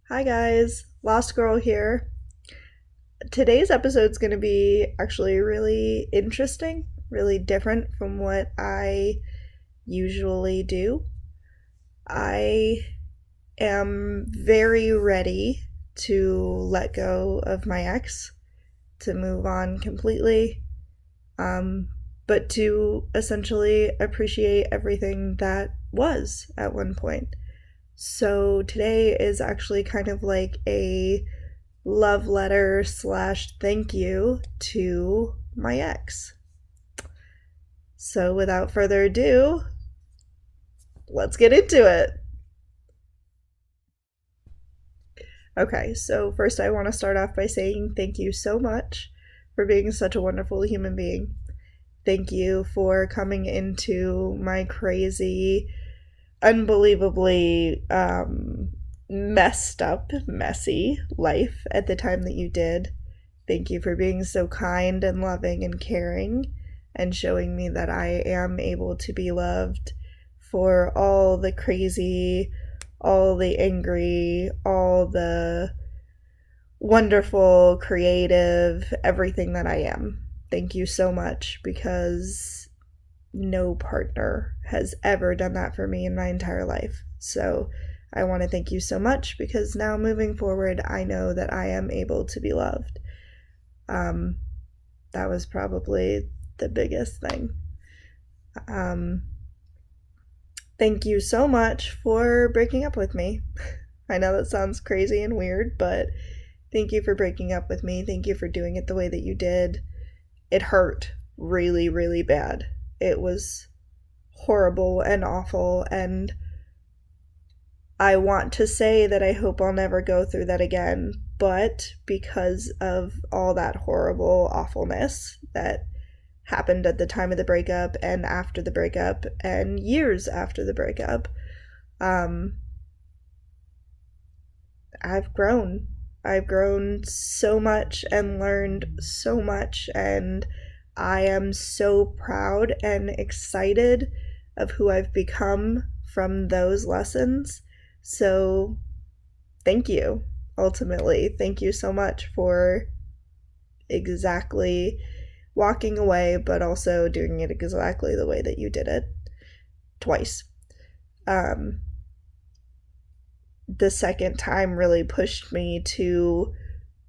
Hi guys, Lost Girl here. Today's episode's going to be actually really interesting, really different from what I usually do. I am very ready to let go of my ex, to move on completely, um, but to essentially appreciate everything that was at one point. So today is actually kind of like a love letter slash thank you to my ex. So without further ado, let's get into it. Okay, so first I want to start off by saying thank you so much for being such a wonderful human being. Thank you for coming into my crazy, unbelievably messed up, messy life at the time that you did. Thank you for being so kind and loving and caring and showing me that I am able to be loved for all the crazy, all the angry, all the wonderful, creative, everything that I am. Thank you so much because no partner has ever done that for me in my entire life. So I want to thank you so much because now moving forward, I know that I am able to be loved. Um, that was probably the biggest thing. Um, Thank you so much for breaking up with me. I know that sounds crazy and weird, but thank you for breaking up with me. Thank you for doing it the way that you did. It hurt really, really bad. It was horrible and awful, and I want to say that I hope I'll never go through that again, but because of all that horrible awfulness that happened at the time of the breakup and after the breakup and years after the breakup, um, I've grown. I've grown so much and learned so much, and I am so proud and excited of who I've become from those lessons. So, thank you, ultimately. Thank you so much for exactly walking away, but also doing it exactly the way that you did it twice. Um, the second time really pushed me to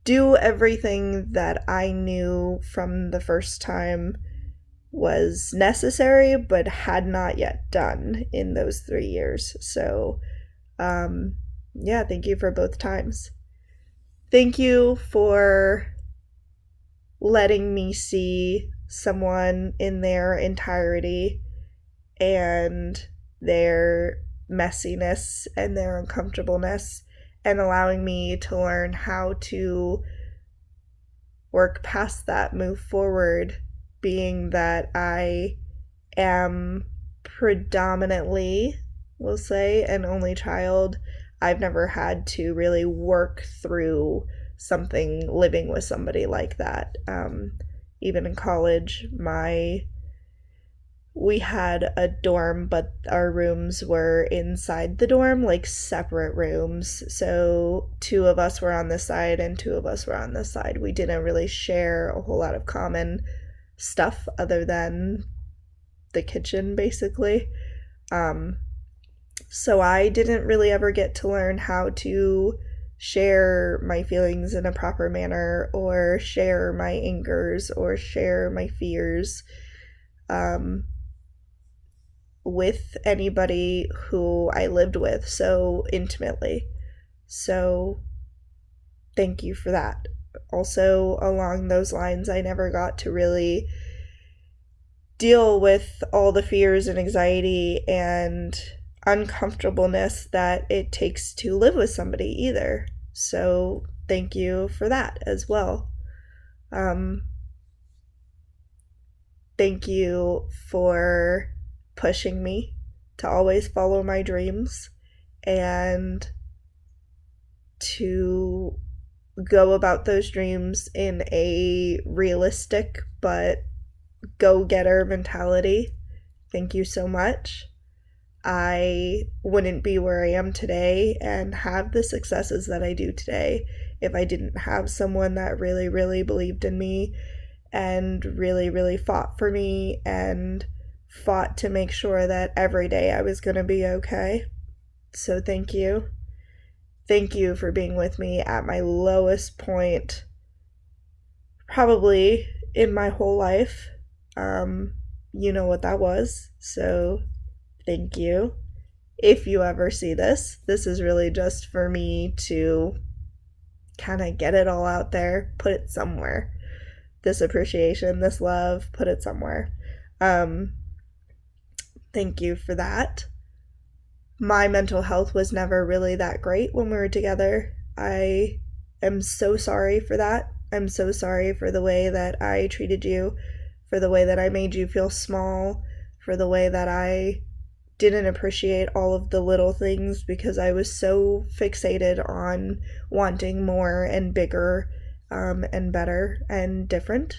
do everything that I knew from the first time was necessary, but had not yet done in those 3 years. So, yeah, thank you for both times. Thank you for letting me see someone in their entirety and their messiness and their uncomfortableness and allowing me to learn how to work past that, move forward, being that I am predominantly, we'll say, an only child. I've never had to really work through something living with somebody like that. Even in college, we had a dorm, but our rooms were inside the dorm, like separate rooms. So two of us were on this side and two of us were on this side. We didn't really share a whole lot of common stuff other than the kitchen, basically. Um, so I didn't really ever get to learn how to share my feelings in a proper manner or share my angers or share my fears. Um, with anybody who I lived with so intimately. So, thank you for that. Also, along those lines, I never got to really deal with all the fears and anxiety and uncomfortableness that it takes to live with somebody either. So, thank you for that as well. Um, Thank you for pushing me to always follow my dreams and to go about those dreams in a realistic but go getter mentality. Thank you so much. I wouldn't be where I am today and have the successes that I do today if I didn't have someone that really, really believed in me and really, really fought for me and fought to make sure that every day I was going to be okay. So thank you. Thank you for being with me at my lowest point, probably in my whole life. You know what that was. So thank you. If you ever see this is really just for me to kind of get it all out there, put it somewhere. This appreciation, this love, put it somewhere. Thank you for that. My mental health was never really that great when we were together. I am so sorry for that. I'm so sorry for the way that I treated you, for the way that I made you feel small, for the way that I didn't appreciate all of the little things because I was so fixated on wanting more and bigger and better and different.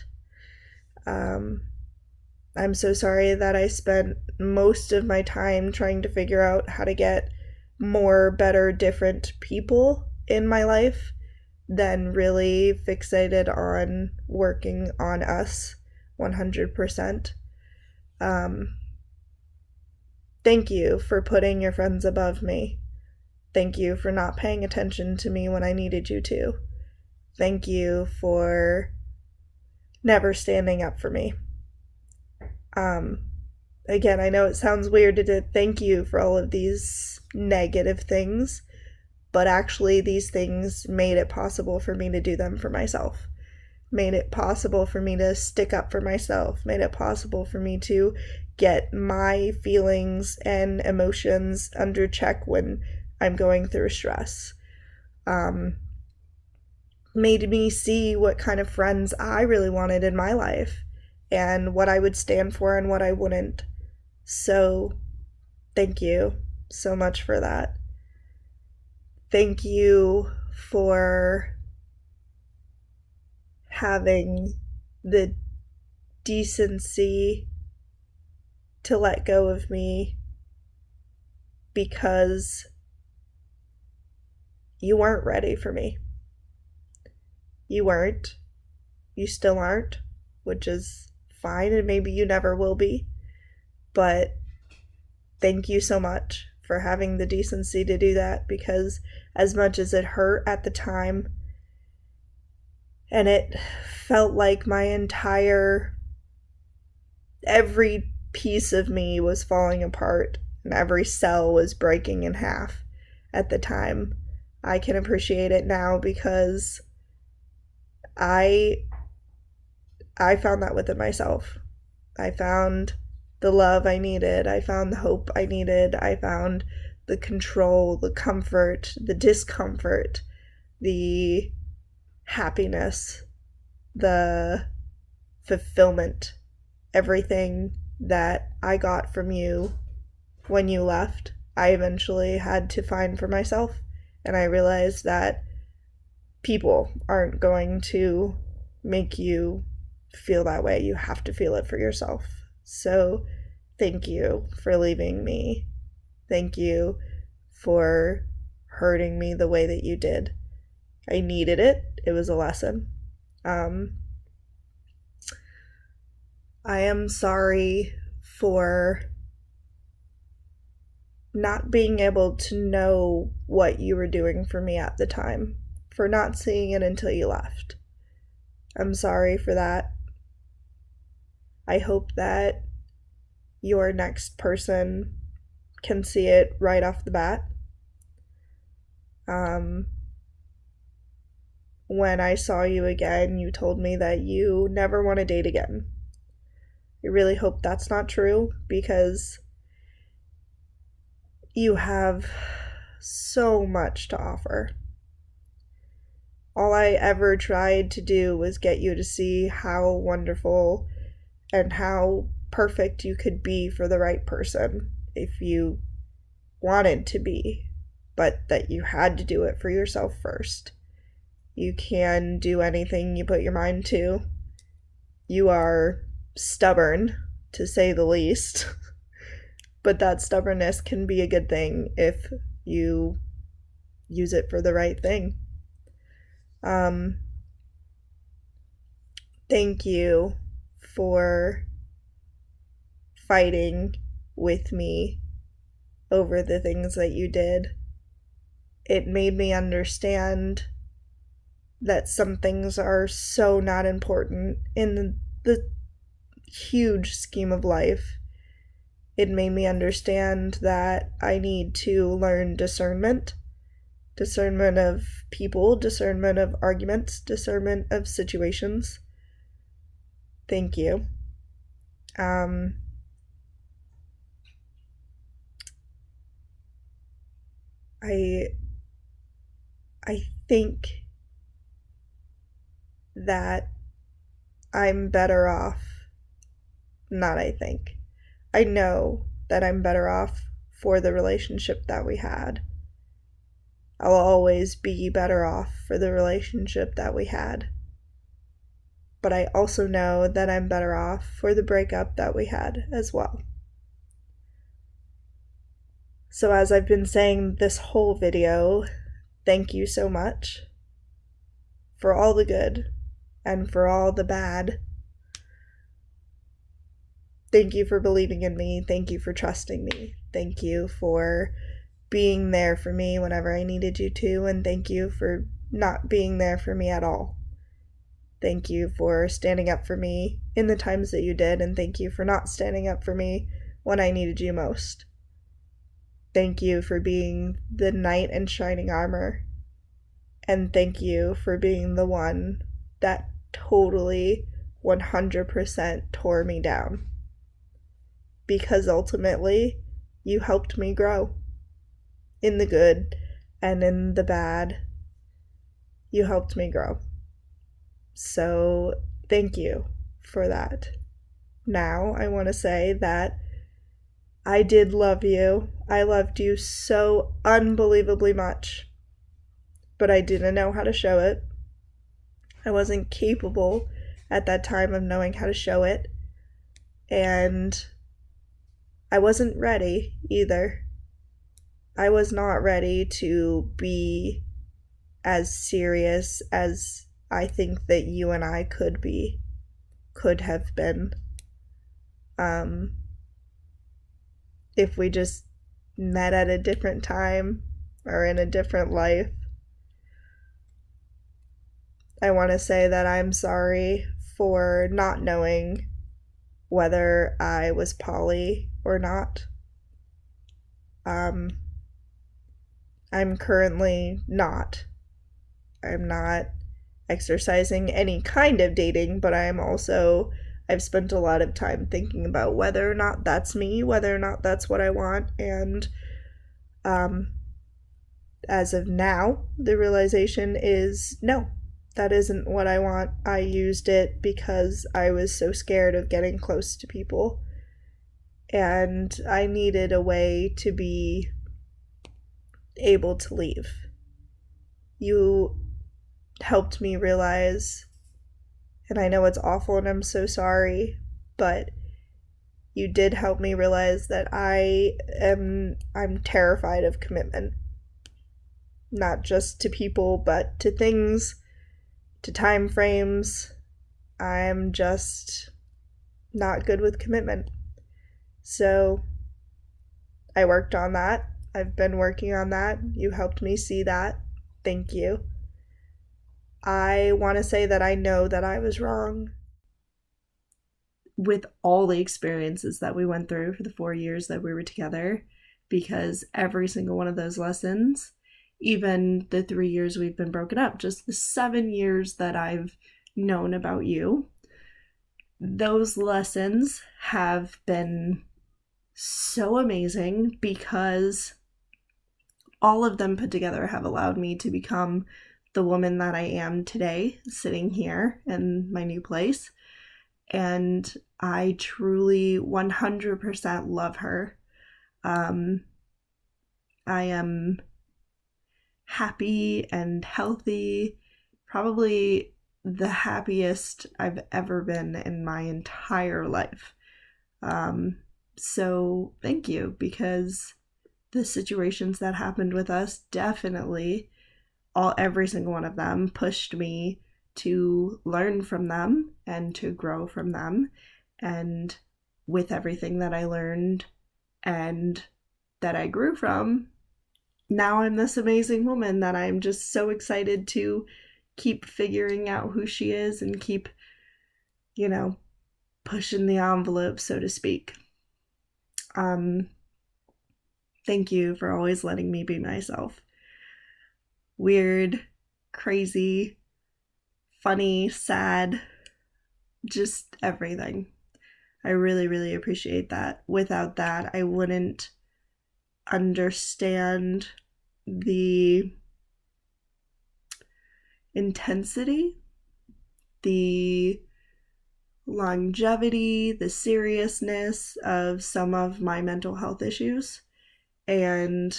I'm so sorry that I spent most of my time trying to figure out how to get more, better, different people in my life than really fixated on working on us 100%. Thank you for putting your friends above me. Thank you for not paying attention to me when I needed you to. Thank you for never standing up for me. Again, I know it sounds weird to thank you for all of these negative things, but actually these things made it possible for me to do them for myself. Made it possible for me to stick up for myself. Made it possible for me to get my feelings and emotions under check when I'm going through stress. Made me see what kind of friends I really wanted in my life and what I would stand for and what I wouldn't. So, thank you so much for that. Thank you for having the decency to let go of me because you weren't ready for me. You weren't. You still aren't, which is fine, and maybe you never will be. But thank you so much for having the decency to do that, because as much as it hurt at the time, and it felt like my every piece of me was falling apart and every cell was breaking in half at the time, I can appreciate it now because I found that within myself. I found the love I needed. I found the hope I needed. I found the control, the comfort, the discomfort, the happiness, the fulfillment, everything that I got from you when you left, I eventually had to find for myself. And I realized that people aren't going to make you feel that way. You have to feel it for yourself. So thank you for leaving me. Thank you for hurting me the way that you did. I needed it. It was a lesson. I am sorry for not being able to know what you were doing for me at the time, for not seeing it until you left. I'm sorry for that. I hope that your next person can see it right off the bat. When I saw you again, you told me that you never want to date again. I really hope that's not true, because you have so much to offer. All I ever tried to do was get you to see how wonderful and how perfect you could be for the right person if you wanted to be, but that you had to do it for yourself first. You can do anything you put your mind to. You are stubborn, to say the least, But that stubbornness can be a good thing if you use it for the right thing. Thank you for fighting with me over the things that you did. It made me understand that some things are so not important in the huge scheme of life. It made me understand that I need to learn discernment of people, discernment of arguments, discernment of situations. Thank you. I think that I'm better off. Not I think. I know that I'm better off for the relationship that we had. I'll always be better off for the relationship that we had. But I also know that I'm better off for the breakup that we had as well. So as I've been saying this whole video, thank you so much for all the good and for all the bad. Thank you for believing in me. Thank you for trusting me. Thank you for being there for me whenever I needed you to, and thank you for not being there for me at all. Thank you for standing up for me in the times that you did, and thank you for not standing up for me when I needed you most. Thank you for being the knight in shining armor, and thank you for being the one that totally 100% tore me down. Because ultimately, you helped me grow. In the good and in the bad, you helped me grow. So thank you for that. Now I want to say that I did love you. I loved you so unbelievably much, but I didn't know how to show it. I wasn't capable at that time of knowing how to show it, and I wasn't ready either. I was not ready to be as serious as I think that you and I could have been. If we just met at a different time or in a different life. I want to say that I'm sorry for not knowing whether I was poly or not. I'm currently not. I'm not exercising any kind of dating, but I've spent a lot of time thinking about whether or not that's me, whether or not that's what I want, and as of now, the realization is no, that isn't what I want. I used it because I was so scared of getting close to people, and I needed a way to be able to leave. You helped me realize, and I know it's awful and I'm so sorry, but you did help me realize that I'm terrified of commitment. Not just to people, but to things, to time frames. I'm just not good with commitment. So I worked on that. I've been working on that. You helped me see that. Thank you. I want to say that I know that I was wrong. With all the experiences that we went through for the 4 years that we were together, because every single one of those lessons, even the 3 years we've been broken up, just the 7 years that I've known about you, those lessons have been so amazing because all of them put together have allowed me to become the woman that I am today, sitting here in my new place. And I truly 100% love her. I am happy and healthy, probably the happiest I've ever been in my entire life. So thank you, because the situations that happened with us definitely, every single one of them pushed me to learn from them and to grow from them. And with everything that I learned and that I grew from, now I'm this amazing woman that I'm just so excited to keep figuring out who she is and keep, pushing the envelope, so to speak. Thank you for always letting me be myself. Weird, crazy, funny, sad, just everything. I really, really appreciate that. Without that, I wouldn't understand the intensity, the longevity, the seriousness of some of my mental health issues, and,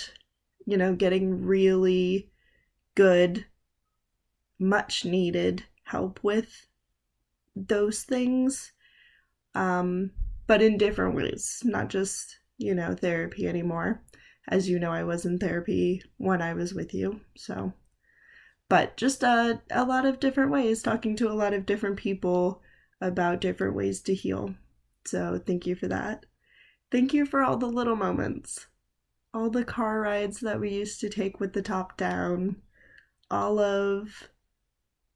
getting really good, much needed help with those things, but in different ways, not just, therapy anymore. As you know, I was in therapy when I was with you, so. But just a lot of different ways, talking to a lot of different people about different ways to heal. So thank you for that. Thank you for all the little moments, all the car rides that we used to take with the top down, all of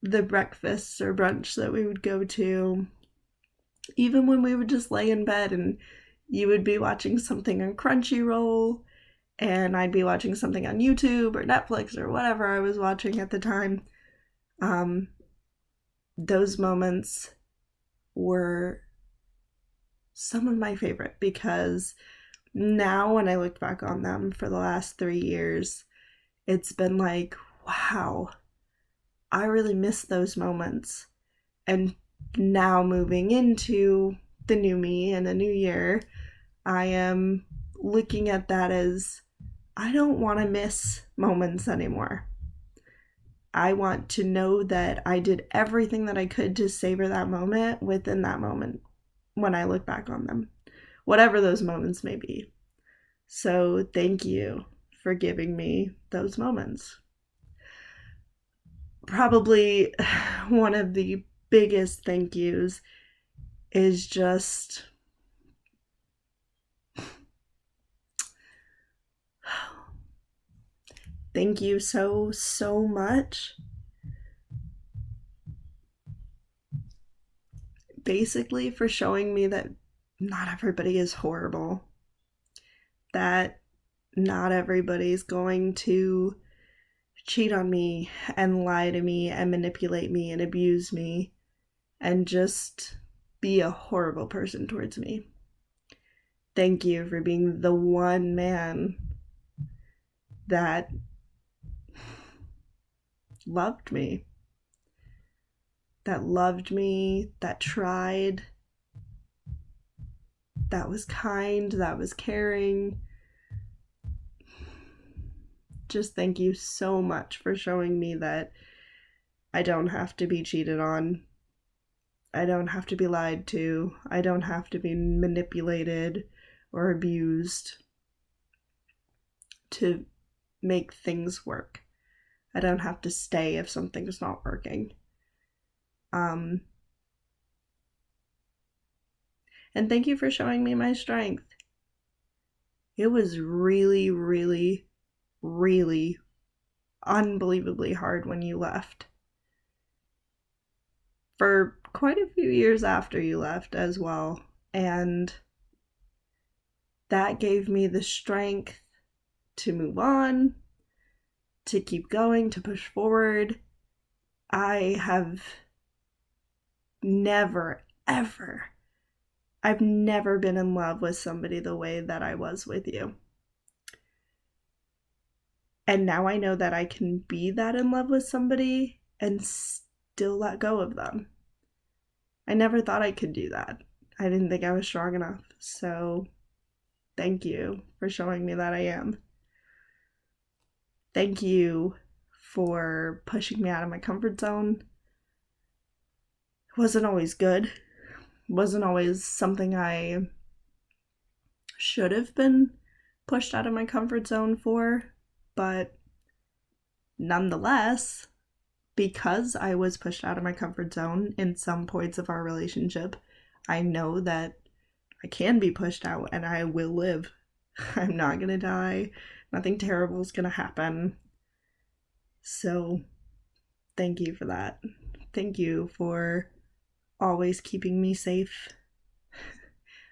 the breakfasts or brunch that we would go to, even when we would just lay in bed and you would be watching something on Crunchyroll and I'd be watching something on YouTube or Netflix or whatever I was watching at the time. Those moments were some of my favorite, because now when I look back on them for the last 3 years, it's been like, wow, I really miss those moments. And now moving into the new me and a new year, I am looking at that as, I don't want to miss moments anymore. I want to know that I did everything that I could to savor that moment within that moment when I look back on them, whatever those moments may be. So thank you for giving me those moments. Probably one of the biggest thank yous is just thank you so much. Basically, for showing me that not everybody is horrible, that not everybody's going to cheat on me and lie to me and manipulate me and abuse me and just be a horrible person towards me. Thank you for being the one man that loved me, that tried, that was kind, that was caring. Just thank you so much for showing me that I don't have to be cheated on. I don't have to be lied to. I don't have to be manipulated or abused to make things work. I don't have to stay if something's not working. And thank you for showing me my strength. It was really, really, really unbelievably hard when you left. For quite a few years after you left as well. And that gave me the strength to move on, to keep going, to push forward. I have never, ever, I've never been in love with somebody the way that I was with you. And now I know that I can be that in love with somebody and still let go of them. I never thought I could do that. I didn't think I was strong enough. So thank you for showing me that I am. Thank you for pushing me out of my comfort zone. It wasn't always good. It wasn't always something I should have been pushed out of my comfort zone for, but nonetheless, because I was pushed out of my comfort zone in some points of our relationship, I know that I can be pushed out and I will live. I'm not gonna die. Nothing terrible is gonna happen. So, thank you for that. Thank you for always keeping me safe.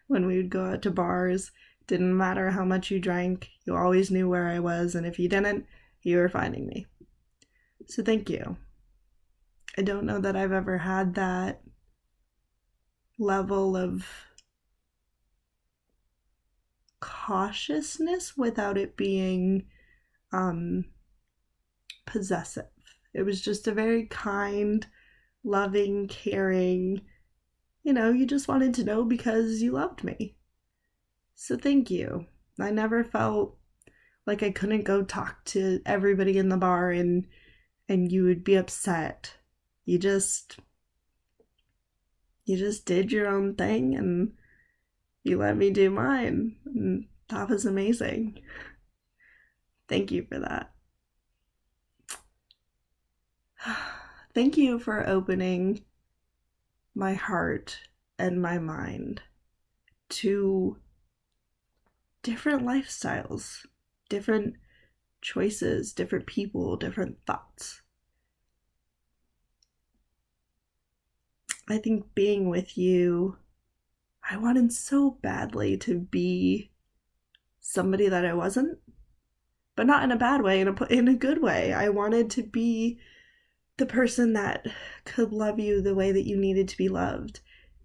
When we would go out to bars, didn't matter how much you drank, you always knew where I was, and if you didn't, you were finding me. So thank you. I don't know that I've ever had that level of cautiousness without it being possessive. It was just a very kind, loving, caring, you just wanted to know because you loved me. So thank you. I never felt like I couldn't go talk to everybody in the bar and you would be upset. You just did your own thing and you let me do mine. And that was amazing. Thank you for that. Thank you for opening my heart and my mind to different lifestyles, different choices, different people, different thoughts. I think being with you, I wanted so badly to be somebody that I wasn't, but not in a bad way, in a good way. I wanted to be the person that could love you the way that you needed to be loved,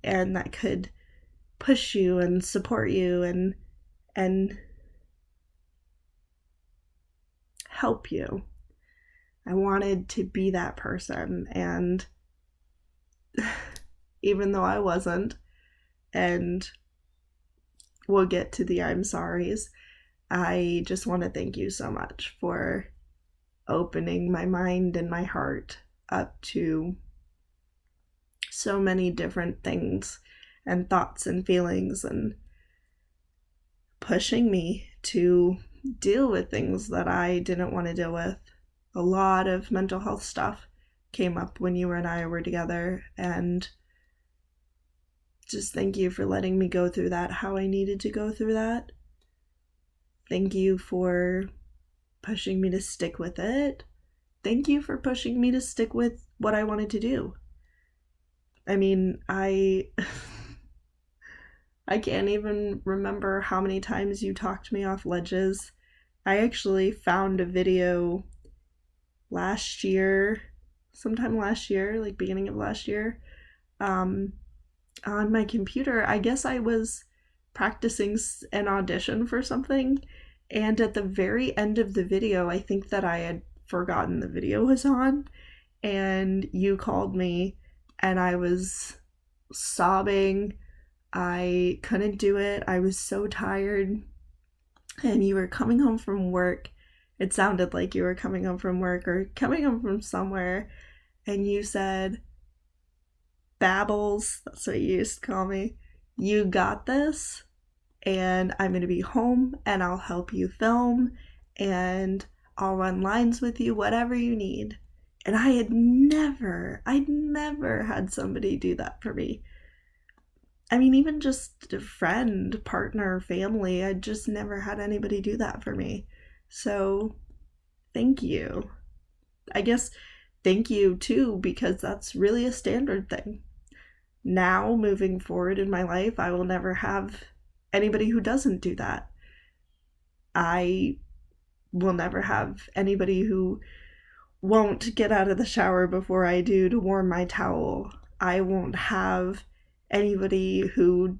and that could push you and support you and help you. I wanted to be that person, and even though I wasn't, and we'll get to the I'm sorry's, I just want to thank you so much for opening my mind and my heart up to so many different things and thoughts and feelings, and pushing me to deal with things that I didn't want to deal with. A lot of mental health stuff came up when you and I were together, and just thank you for letting me go through that how I needed to go through that. Thank you for pushing me to stick with it. Thank you for pushing me to stick with what I wanted to do. I mean, I can't even remember how many times you talked me off ledges. I actually found a video sometime last year, like beginning of last year, on my computer. I guess I was practicing an audition for something, and at the very end of the video, I think that I had forgotten the video was on, and you called me, and I was sobbing. I couldn't do it. I was so tired, and you were coming home from work. It sounded like you were coming home from work or coming home from somewhere, and you said, Babbles, that's what you used to call me, you got this, and I'm going to be home, and I'll help you film, and I'll run lines with you, whatever you need. And I'd never had somebody do that for me. I mean, even just a friend, partner, family, I just never had anybody do that for me. So, thank you. I guess thank you too, because that's really a standard thing. Now, moving forward in my life, I will never have anybody who doesn't do that. I will never have anybody who won't get out of the shower before I do to warm my towel. I won't have anybody who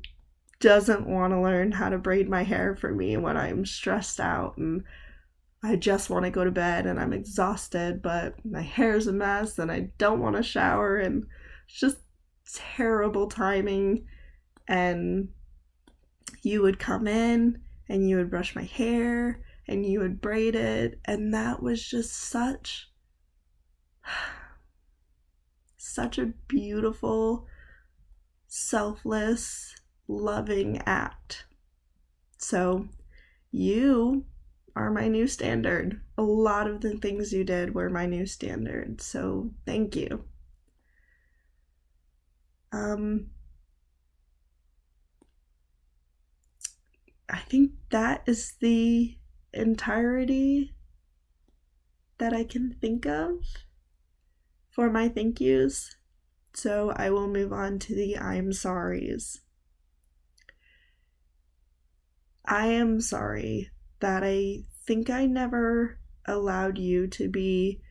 doesn't want to learn how to braid my hair for me when I'm stressed out and I just want to go to bed and I'm exhausted, but my hair's a mess and I don't want to shower, and it's just terrible timing. And you would come in and you would brush my hair and you would braid it, and that was just such a beautiful, selfless, loving act. So you are my new standard. A lot of the things you did were my new standard. So thank you. I think that is the entirety that I can think of for my thank yous. So I will move on to the I'm sorries. I am sorry that I think I never allowed you to be.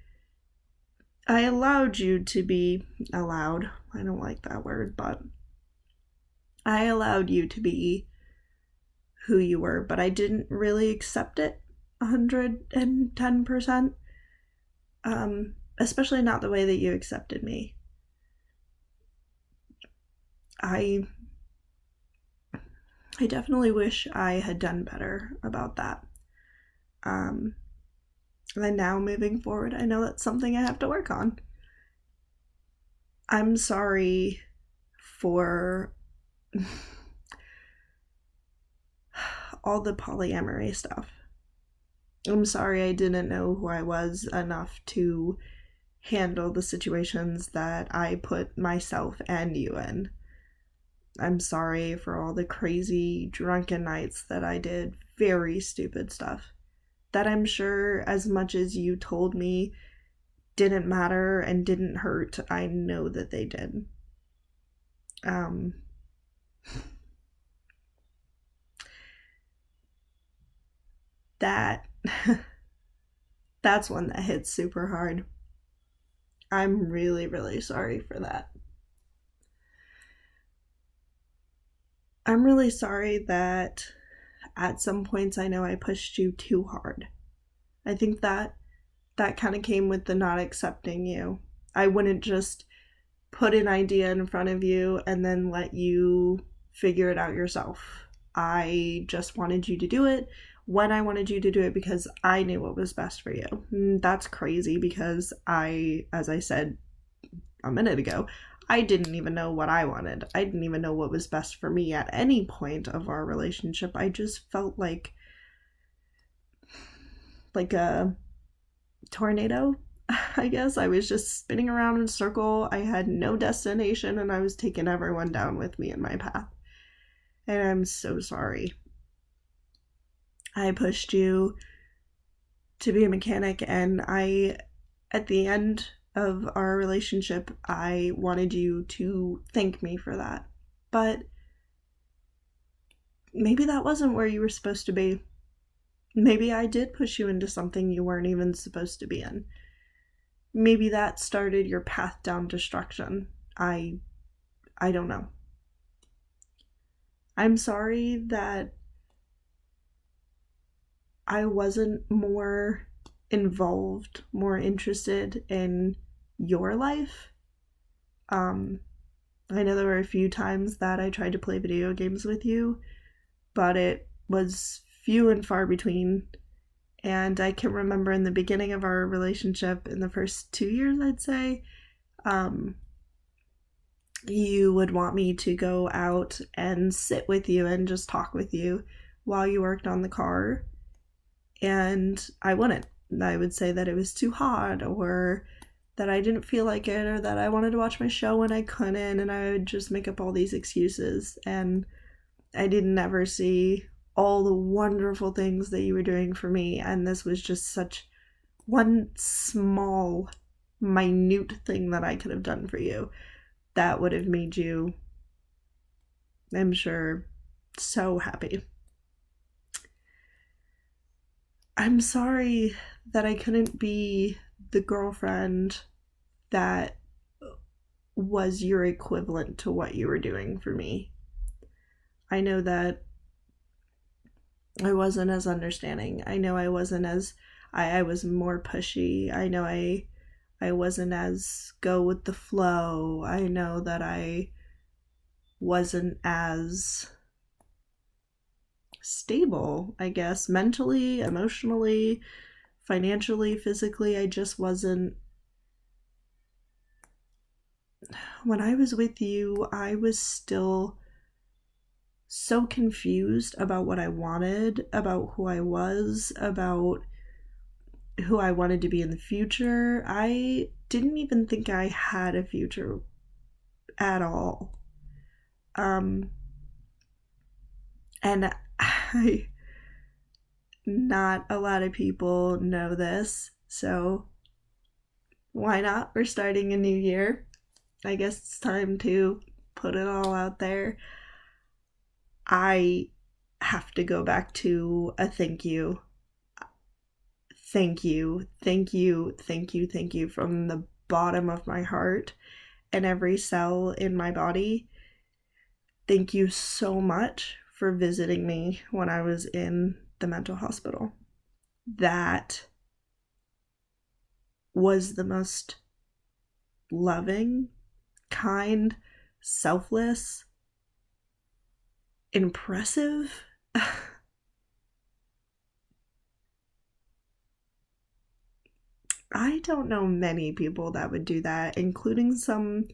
I allowed you to be allowed. I don't like that word, but I allowed you to be who you were, but I didn't really accept it 110%. Especially not the way that you accepted me. I definitely wish I had done better about that. And now moving forward, I know that's something I have to work on. I'm sorry for all the polyamory stuff. I'm sorry I didn't know who I was enough to handle the situations that I put myself and you in. I'm sorry for all the crazy drunken nights that I did very stupid stuff that I'm sure, as much as you told me didn't matter and didn't hurt, I know that they did. That's one that hits super hard. I'm really, really sorry for that. I'm really sorry that at some points I know I pushed you too hard. I think that kind of came with the not accepting you. I wouldn't just put an idea in front of you and then let you figure it out yourself. I just wanted you to do it when I wanted you to do it because I knew what was best for you. That's crazy because as I said a minute ago, I didn't even know what I wanted. I didn't even know what was best for me at any point of our relationship. I just felt like a tornado, I guess. I was just spinning around in a circle. I had no destination and I was taking everyone down with me in my path. And I'm so sorry. I pushed you to be a mechanic, and at the end of our relationship, I wanted you to thank me for that. But maybe that wasn't where you were supposed to be. Maybe I did push you into something you weren't even supposed to be in. Maybe that started your path down destruction. I don't know. I'm sorry that I wasn't more involved, more interested in your life. I know there were a few times that I tried to play video games with you, but it was few and far between. And I can remember in the beginning of our relationship, in the first 2 years, I'd say, you would want me to go out and sit with you and just talk with you while you worked on the car. And I wouldn't. I would say that it was too hot, or that I didn't feel like it, or that I wanted to watch my show when I couldn't, and I would just make up all these excuses. And I didn't ever see all the wonderful things that you were doing for me, and this was just such one small, minute thing that I could have done for you that would have made you, I'm sure, so happy. I'm sorry that I couldn't be the girlfriend that was your equivalent to what you were doing for me. I know that I wasn't as understanding. I know I wasn't as I was more pushy. I know I wasn't as go with the flow. I know that I wasn't as stable, I guess, mentally, emotionally, financially, physically. I just wasn't. When I was with you, I was still so confused about what I wanted, about who I was, about who I wanted to be in the future. I didn't even think I had a future at all. And not a lot of people know this, so why not? We're starting a new year. I guess it's time to put it all out there. I have to go back to a thank you. Thank you, thank you, thank you, thank you from the bottom of my heart and every cell in my body. Thank you so much for visiting me when I was in the mental hospital. That was the most loving, kind, selfless, impressive. I don't know many people that would do that, including some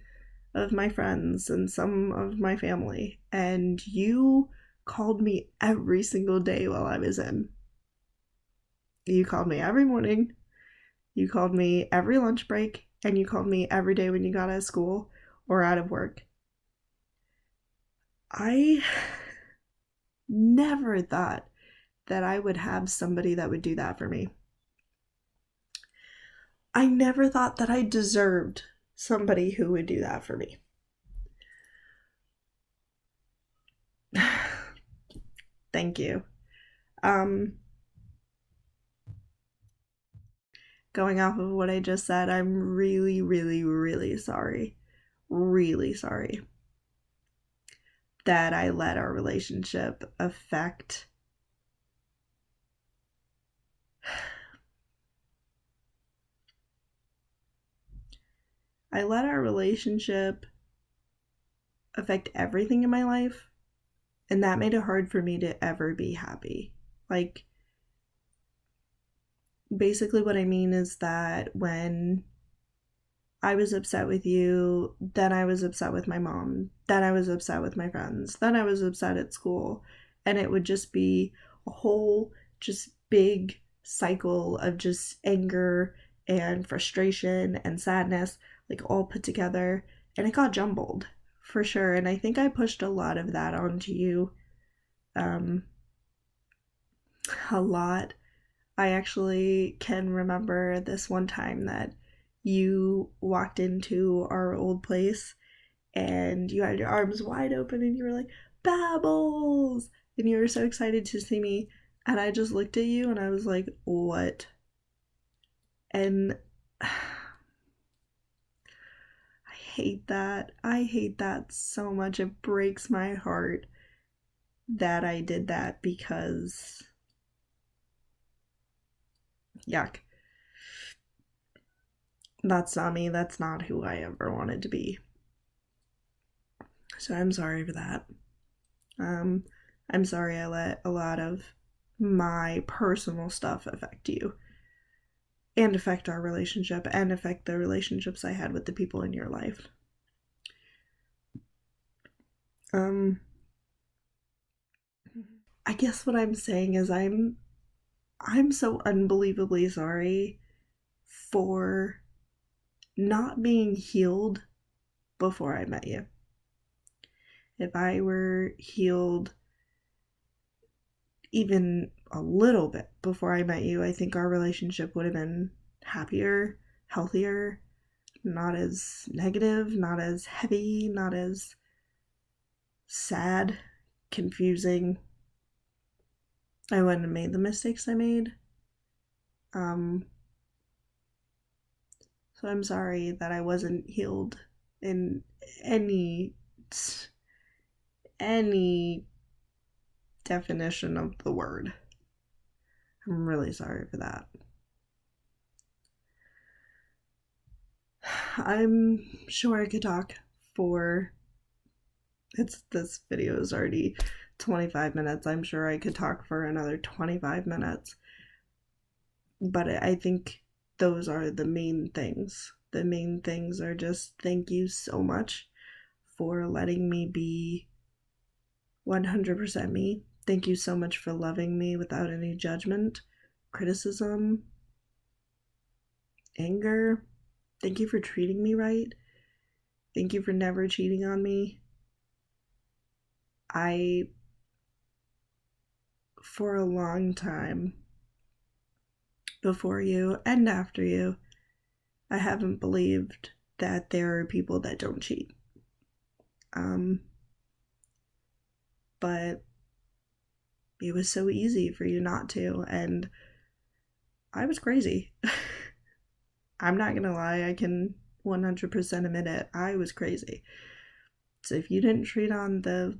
of my friends and some of my family. And you called me every single day while I was in. You called me every morning. You called me every lunch break. And you called me every day when you got out of school or out of work. I never thought that I would have somebody that would do that for me. I never thought that I deserved somebody who would do that for me. Thank you. Going off of what I just said, I'm really, really, really sorry. Really sorry that I let our relationship affect everything in my life, and that made it hard for me to ever be happy. Like, basically what I mean is that when I was upset with you, then I was upset with my mom, then I was upset with my friends, then I was upset at school, and it would just be a whole just big cycle of just anger and frustration and sadness, like all put together, and it got jumbled for sure. And I think I pushed a lot of that onto you. A lot. I actually can remember this one time that you walked into our old place and you had your arms wide open and you were like, Babbles! And you were so excited to see me. And I just looked at you and I was like, what? And I hate that. I hate that so much. It breaks my heart that I did that because yuck. That's not me. That's not who I ever wanted to be. So I'm sorry for that. I'm sorry I let a lot of my personal stuff affect you and affect our relationship and affect the relationships I had with the people in your life. I guess what I'm saying is I'm so unbelievably sorry for not being healed before I met you. If I were healed even a little bit before I met you, I think our relationship would have been happier, healthier, not as negative, not as heavy, not as sad, confusing. I wouldn't have made the mistakes I made. So I'm sorry that I wasn't healed in any definition of the word. I'm really sorry for that. I'm sure I could talk for this video is already 25 minutes. I'm sure I could talk for another 25 minutes. But I think those are the main things. The main things are just thank you so much for letting me be 100% me. Thank you so much for loving me without any judgment, criticism, anger. Thank you for treating me right. Thank you for never cheating on me. For a long time, before you and after you, I haven't believed that there are people that don't cheat. But it was so easy for you not to, and I was crazy. I'm not gonna lie, I can 100% admit it. I was crazy. So if you didn't treat on the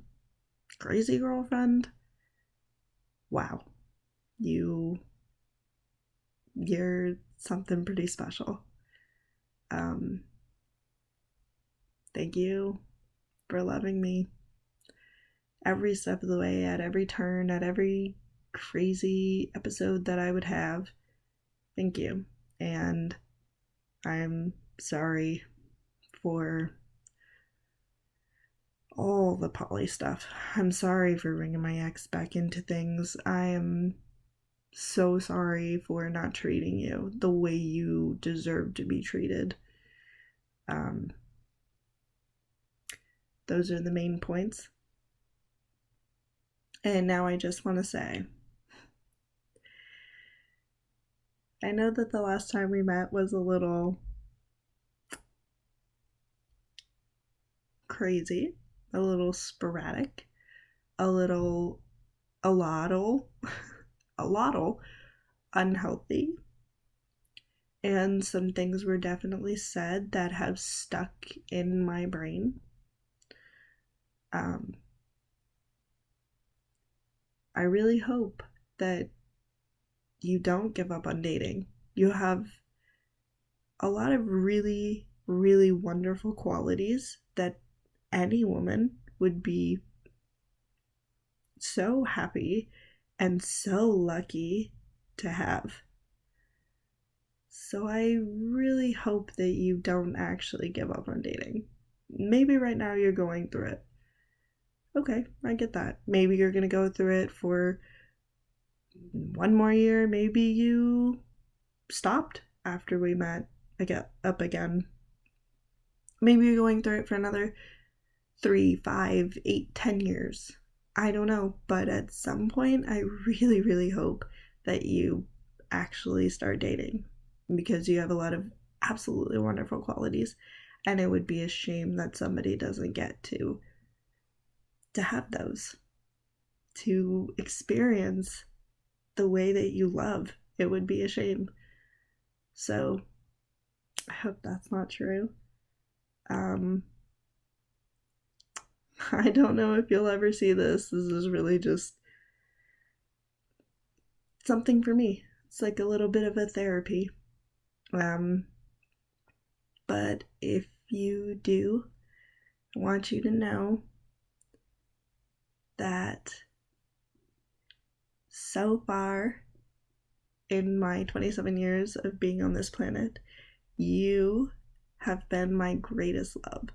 crazy girlfriend, wow. You're something pretty special. Thank you for loving me every step of the way, at every turn, at every crazy episode that I would have. Thank you. And I'm sorry for all the poly stuff. I'm sorry for bringing my ex back into things. I am so sorry for not treating you the way you deserve to be treated. Those are the main points. And now I just want to say, I know that the last time we met was a little crazy, a little sporadic, a lottle unhealthy. And some things were definitely said that have stuck in my brain. I really hope that you don't give up on dating. You have a lot of really, really wonderful qualities that any woman would be so happy and so lucky to have. So I really hope that you don't actually give up on dating. Maybe right now you're going through it. Okay, I get that. Maybe you're going to go through it for one more year. Maybe you stopped after we met up again. Maybe you're going through it for another 3, 5, 8, 10 years. I don't know, but at some point I really, really hope that you actually start dating, because you have a lot of absolutely wonderful qualities, and it would be a shame that somebody doesn't get to have those, to experience the way that you love. It would be a shame. So I hope that's not true. I don't know if you'll ever see this. This is really just something for me. It's like a little bit of a therapy. But if you do, I want you to know that so far in my 27 years of being on this planet, you have been my greatest love.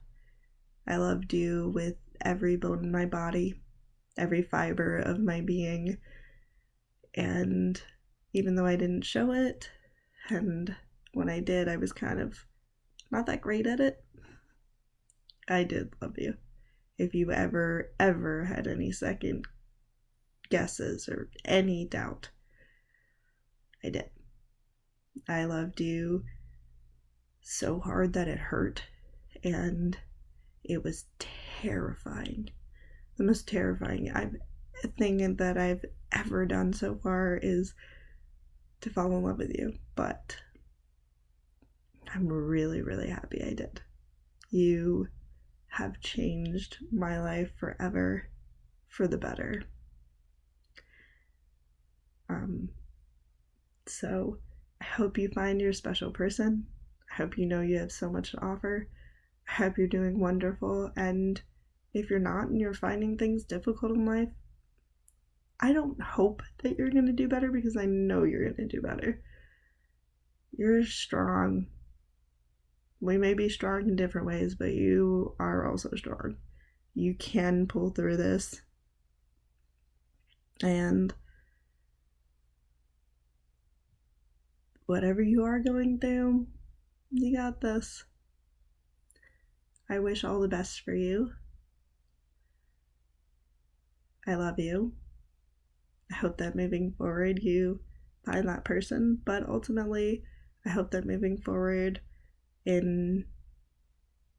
I loved you with every bone in my body, every fiber of my being, and even though I didn't show it, and when I did, I was kind of not that great at it, I did love you. If you ever had any second guesses or any doubt, I did. I loved you so hard that it hurt, and it was terrifying. The most terrifying thing that I've ever done so far is to fall in love with you, but I'm really, really happy I did. You have changed my life forever for the better. So I hope you find your special person. I hope you know you have so much to offer. I hope you're doing wonderful, and if you're not and you're finding things difficult in life, I don't hope that you're going to do better, because I know you're going to do better. You're strong. We may be strong in different ways, but you are also strong. You can pull through this. And whatever you are going through, you got this. I wish all the best for you. I love you. I hope that moving forward you find that person, but ultimately, I hope that moving forward in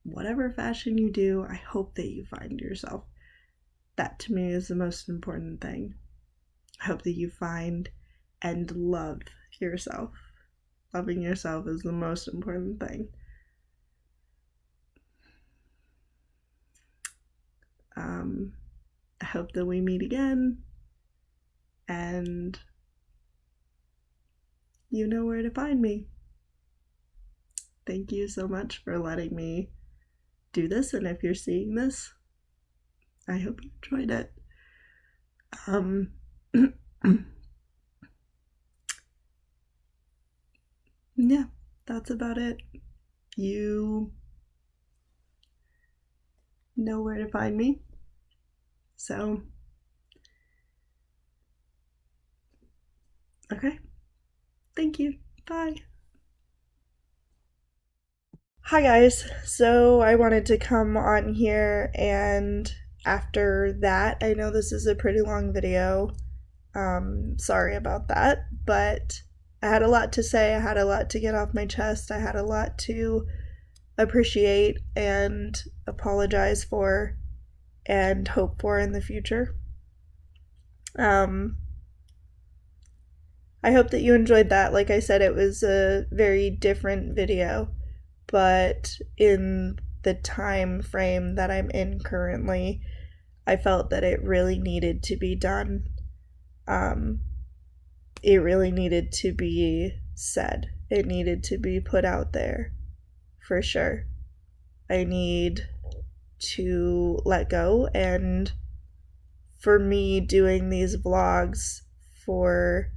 whatever fashion you do, I hope that you find yourself. That to me is the most important thing. I hope that you find and love yourself. Loving yourself is the most important thing. I hope that we meet again, and you know where to find me. Thank you so much for letting me do this, and if you're seeing this, I hope you enjoyed it. Yeah, that's about it. You know where to find me. So, okay. Thank you. Bye. Hi guys. So I wanted to come on here, and after that, I know this is a pretty long video. Sorry about that, but I had a lot to say. I had a lot to get off my chest. I had a lot to appreciate and apologize for and hope for in the future. I hope that you enjoyed that. Like I said, it was a very different video, but in the time frame that I'm in currently, I felt that it really needed to be done. It really needed to be said. It needed to be put out there, for sure. I need to let go, and for me doing these vlogs for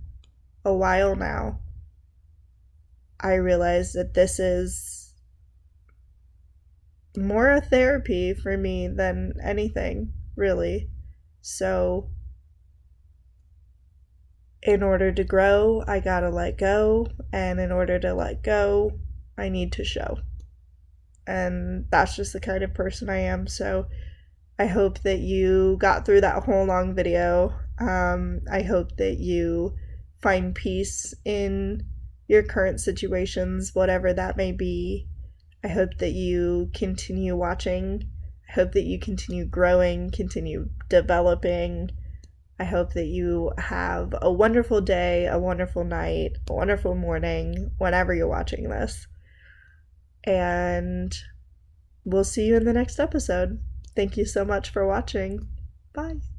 a while now, I realized that this is more a therapy for me than anything, really. So in order to grow, I gotta let go, and in order to let go, I need to show. And that's just the kind of person I am. So I hope that you got through that whole long video. I hope that you find peace in your current situations, whatever that may be. I hope that you continue watching. I hope that you continue growing, continue developing. I hope that you have a wonderful day, a wonderful night, a wonderful morning, whenever you're watching this. And we'll see you in the next episode. Thank you so much for watching. Bye.